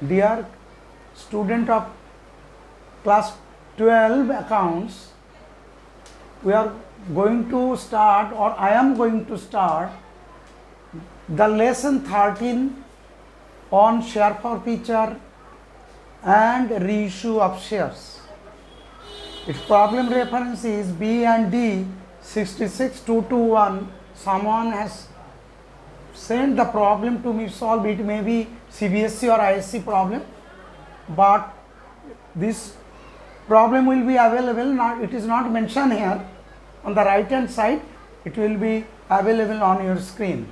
Dear student of class 12 accounts, we are going to start, or I am going to start the lesson 13 on share forfeiture and reissue of shares. Its problem reference is B and D 66221. Someone has sent the problem to me solve. It may be CBSE or ICSE problem, but this problem will be available. It is not mentioned here. On the right hand side, it will be available on your screen.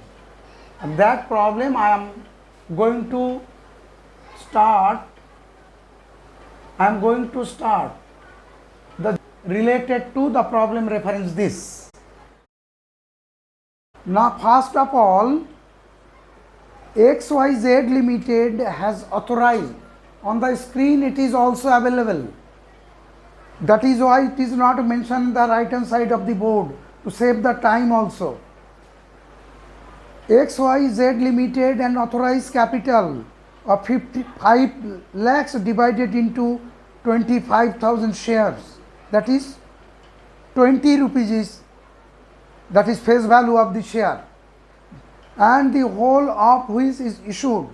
And that problem I am going to start. The related to the problem reference this. Now, first of all, XYZ Limited has authorized. On the screen it is also available. That is why it is not mentioned on the right hand side of the board to save the time also. XYZ Limited and authorized capital of 55 lakhs divided into 25,000 shares. That is 20 rupees that is face value of the share, and the whole of which is issued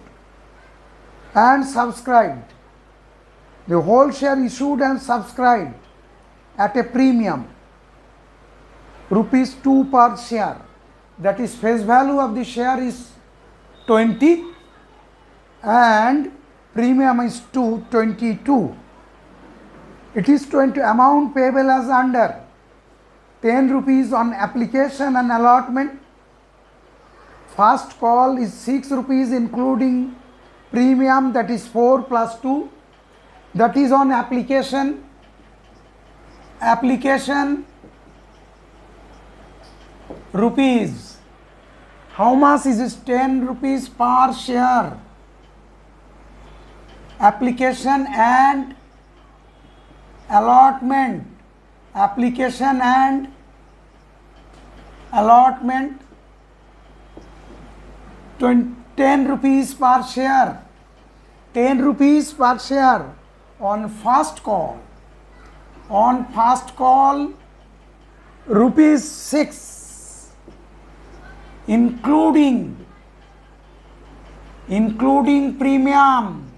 and subscribed. The whole share issued and subscribed at a premium rupees 2 per share. That is face value of the share is 20 and premium is 22. It is 20 amount payable as under 10 rupees on application and allotment. First call is 6 rupees including premium, that is 4 plus 2, that is on application. Rupees. How much is this? 10 rupees per share. Application and allotment. 10 rupees per share. 10 rupees per share on first call. On first call, rupees 6 including premium.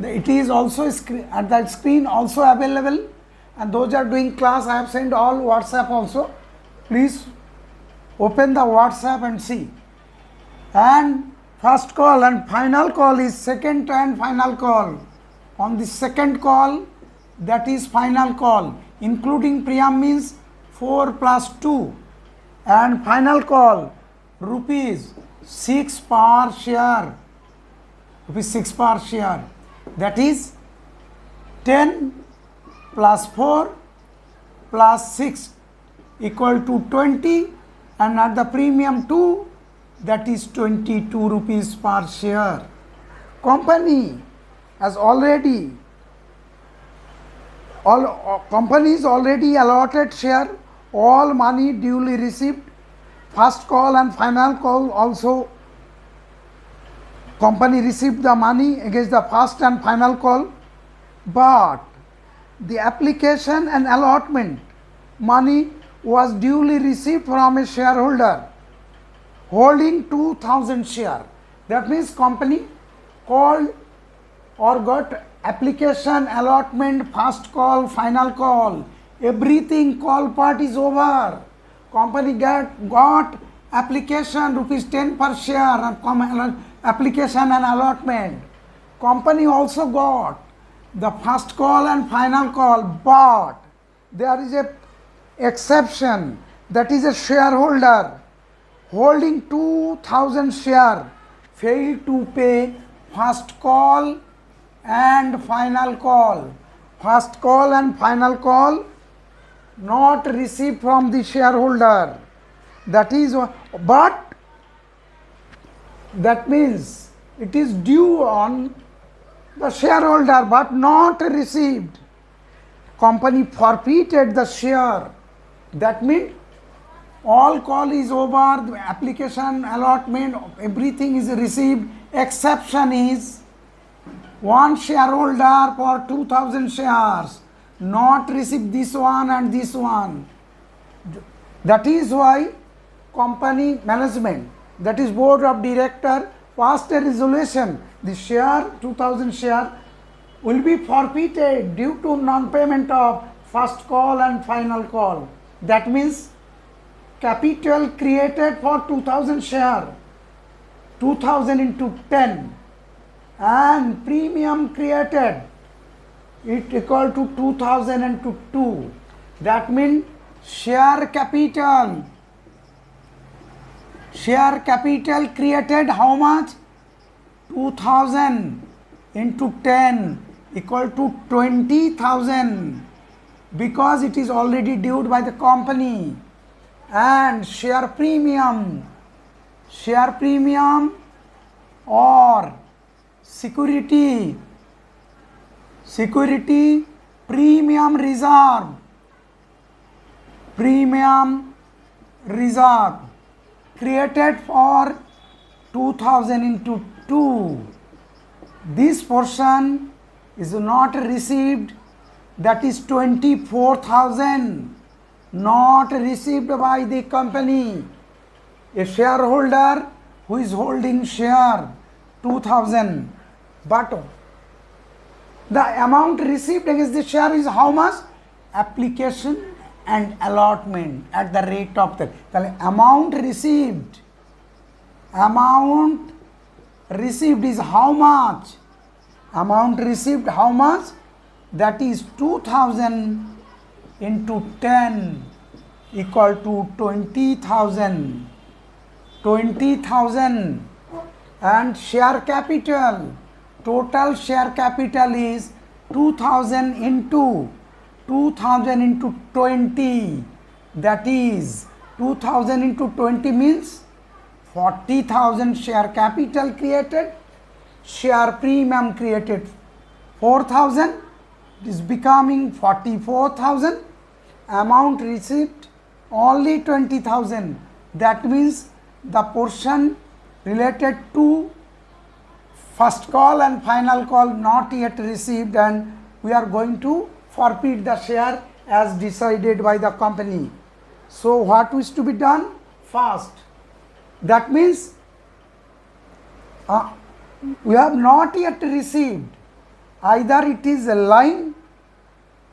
It is also at that screen also available, and those are doing class, I have sent all WhatsApp also. Please open the WhatsApp and see. And first call and final call is second and final call. On the second call, that is final call, including premium means 4 plus 2, and final call rupees 6 per share. Rupees 6 per share. That is 10 plus 4 plus 6 equal to 20, and at the premium 2, that is 22 rupees per share. Company has already, companies already allotted share, all money duly received. First call and final call also company received the money against the first and final call, but the application and allotment money was duly received from a shareholder holding 2,000 share. That means company called or got application, allotment, first call, final call, everything, call part is over. Company got application rupees 10 per share and application and allotment. Company also got the first call and final call, but there is a exception, that is a shareholder holding 2,000 share failed to pay first call and final call. First call and final call not received from the shareholder. That is, but that means it is due on the shareholder but not received. Company forfeited the share. That means all call is over, the application, allotment, everything is received. Exception is one shareholder for 2000 shares not receive this one and this one. That is why company management, that is board of director, passed a resolution. The share 2000 share will be forfeited due to non-payment of first call and final call. That means capital created for 2000 share, 2000 into 10, and premium created, it equal to 2000 into 2. That means share capital created how much? 2000 into 10 equal to 20,000, because it is already due by the company. And share premium or security premium reserve created for 2000 into 2. This portion is not received, that is 24,000 not received by the company. A shareholder who is holding share 2000, but the amount received against the share is how much? Application and allotment at the rate of the amount received is how much? Amount received how much? That is 2000 into 10 equal to 20,000. And share capital, total share capital is 2000 into 20, that is 2000 into 20 means 40,000 share capital created, share premium created 4,000, it is becoming 44,000, amount received only 20,000. That means the portion related to first call and final call not yet received, and we are going to forfeit the share as decided by the company. So what is to be done? First, that means we have not yet received, either it is a line,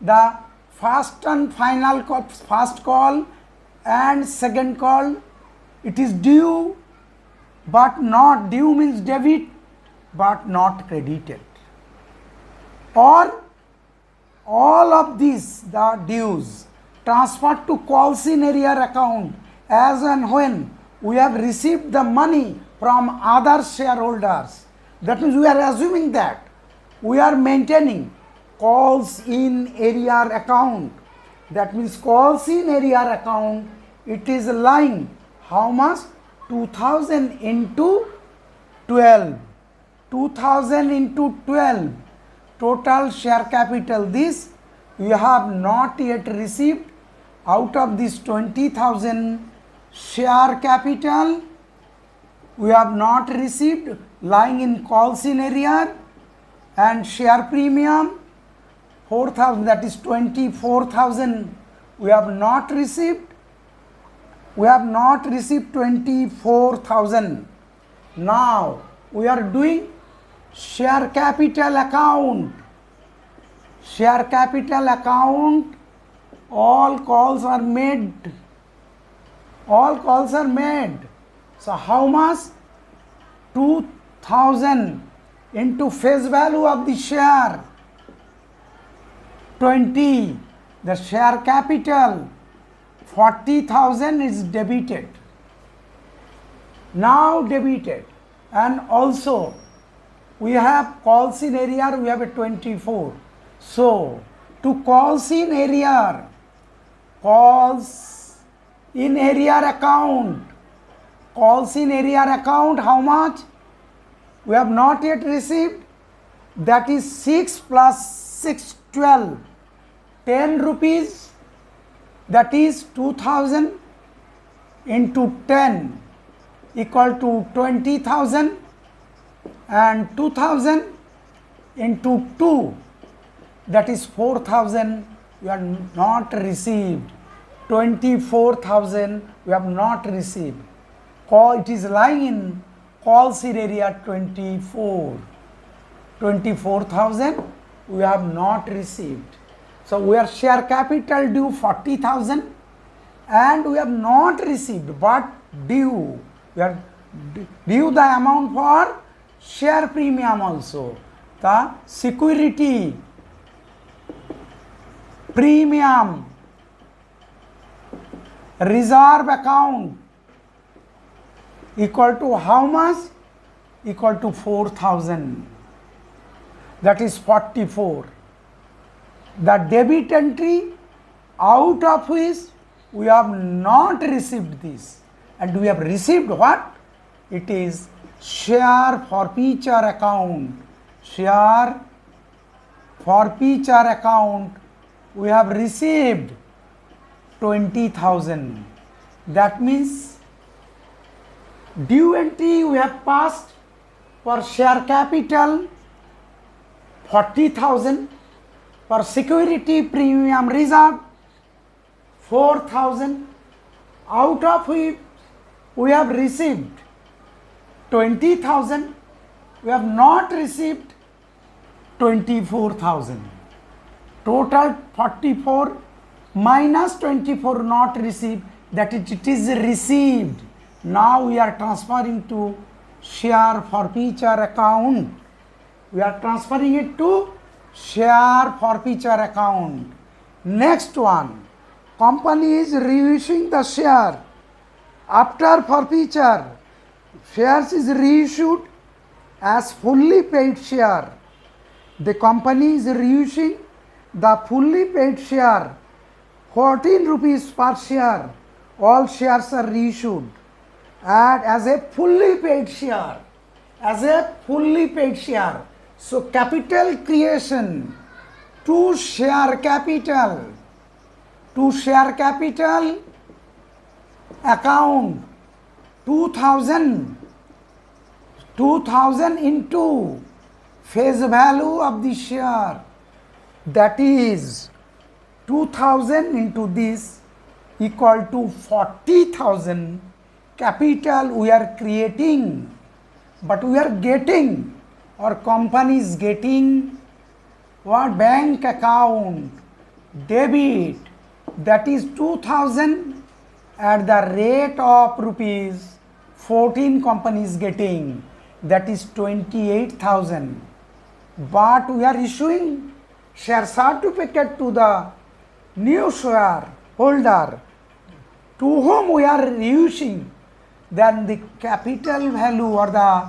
the first and final call, first call and second call, it is due but not, due means debit but not credited, or all of these, the dues transferred to calls in arrear account as and when we have received the money from other shareholders. That means we are assuming that we are maintaining calls in arrear account. That means calls in arrear account, it is lying how much? 2000 into 12. 2000 into 12. Total share capital, this we have not yet received. Out of this 20,000 share capital, we have not received, lying in calls in arrear, and share premium 4,000, that is 24,000 we have not received. We have not received 24,000. Now we are doing share capital account. Share capital account, all calls are made. All calls are made. So how much? 2,000 into face value of the share 20. The share capital 40,000 is debited. Now debited, and also we have calls in arrear, we have a 24. So to calls in arrear account, calls in arrear account, how much? We have not yet received, that is 6 plus 6, 12, 10 rupees, that is 2000 into 10 equal to 20,000 and 2,000 into 2, that is 4,000 you have not received, 24,000 you have not received. It is lying in call sheet area 24. 24,000 we have not received. So we are share capital due 40,000 and we have not received, but due. We are due the amount for share premium also. The security premium reserve account equal to how much? Equal to 4,000. That is 44. The debit entry out of which we have not received this, and we have received what? It is share forfeiture account. Share forfeiture account we have received 20,000. That means due entry we have passed for share capital 40,000, for security premium reserve 4,000, out of which we have received 20,000, we have not received 24,000. Total 44 minus 24 not received, that is, it is received. Now we are transferring to share forfeiture account. We are transferring it to share forfeiture account. Next one, company is reissuing the share. After forfeiture, shares is reissued as fully paid share. The company is reissuing the fully paid share, 14 rupees per share. All shares are reissued and as a fully paid share. As a fully paid share. So capital creation to share capital account 2,000 into face value of the share, that is 2,000 into this equal to 40,000 capital we are creating, but we are getting, or company is getting what? Bank account debit, that is 2,000 at the rate of rupees 14 company is getting, that is 28,000. But we are issuing share certificate to the new shareholder to whom we are reissuing, then the capital value or the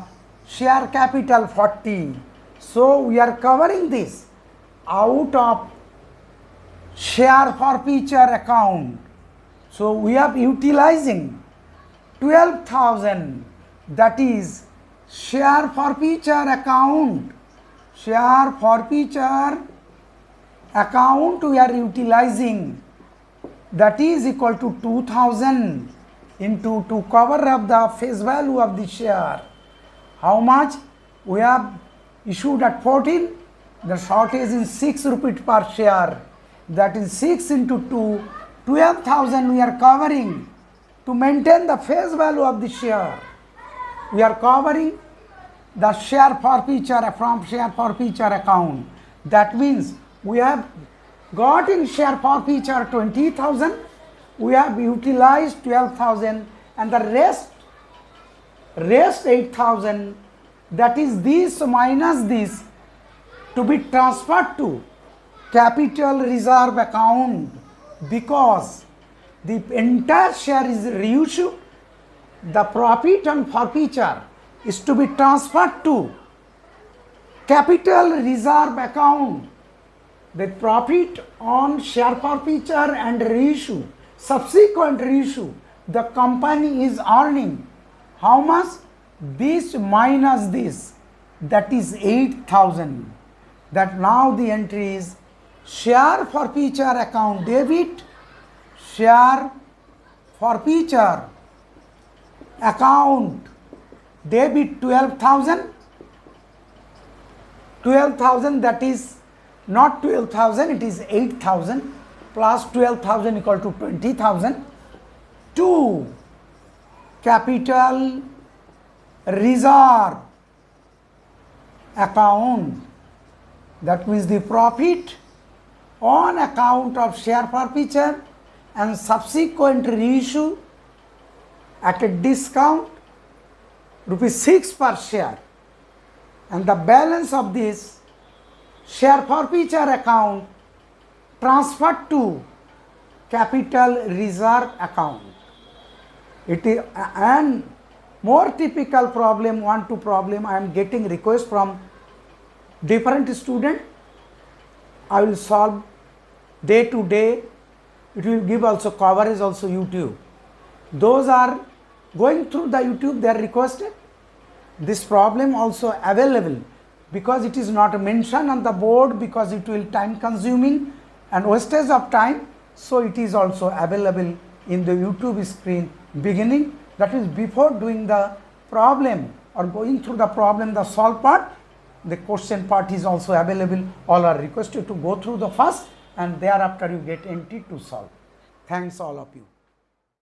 share capital 40. So we are covering this out of share forfeiture account. So we are utilizing 12,000, that is share forfeiture account. Share forfeiture account we are utilizing, that is equal to 2,000 into to cover up the face value of the share. How much? We have issued at 14, the shortage is 6 rupees per share, that is 6 into 2, 12,000 we are covering to maintain the face value of the share. We are covering the share forfeiture from share forfeiture account. That means we have got in share forfeiture 20,000, we have utilized 12,000 and the rest 8,000, that is this minus this, to be transferred to capital reserve account, because the entire share is reissued. The profit on forfeiture is to be transferred to capital reserve account. The profit on share forfeiture and reissue, subsequent reissue, the company is earning how much? This minus this, that is 8,000. That now the entry is share forfeiture account debit, share forfeiture account debit 12,000. 12,000, that is not 12,000, it is 8,000 plus 12,000 equal to 20,000. 2. Capital reserve account, that means the profit on account of share forfeiture and subsequent reissue at a discount ₹6 per share, and the balance of this share forfeiture account transferred to capital reserve account. It is, and more typical problem, 1-2 problem, I am getting requests from different student. I will solve day to day. It will give also coverage also YouTube. Those are going through the YouTube, they are requested. This problem also available because it is not mentioned on the board, because it will time consuming and wastage of time. So it is also available in the YouTube screen beginning, that is before doing the problem or going through the problem, the solve part, the question part is also available. All are requested to go through the first and thereafter you get entry to solve. Thanks all of you.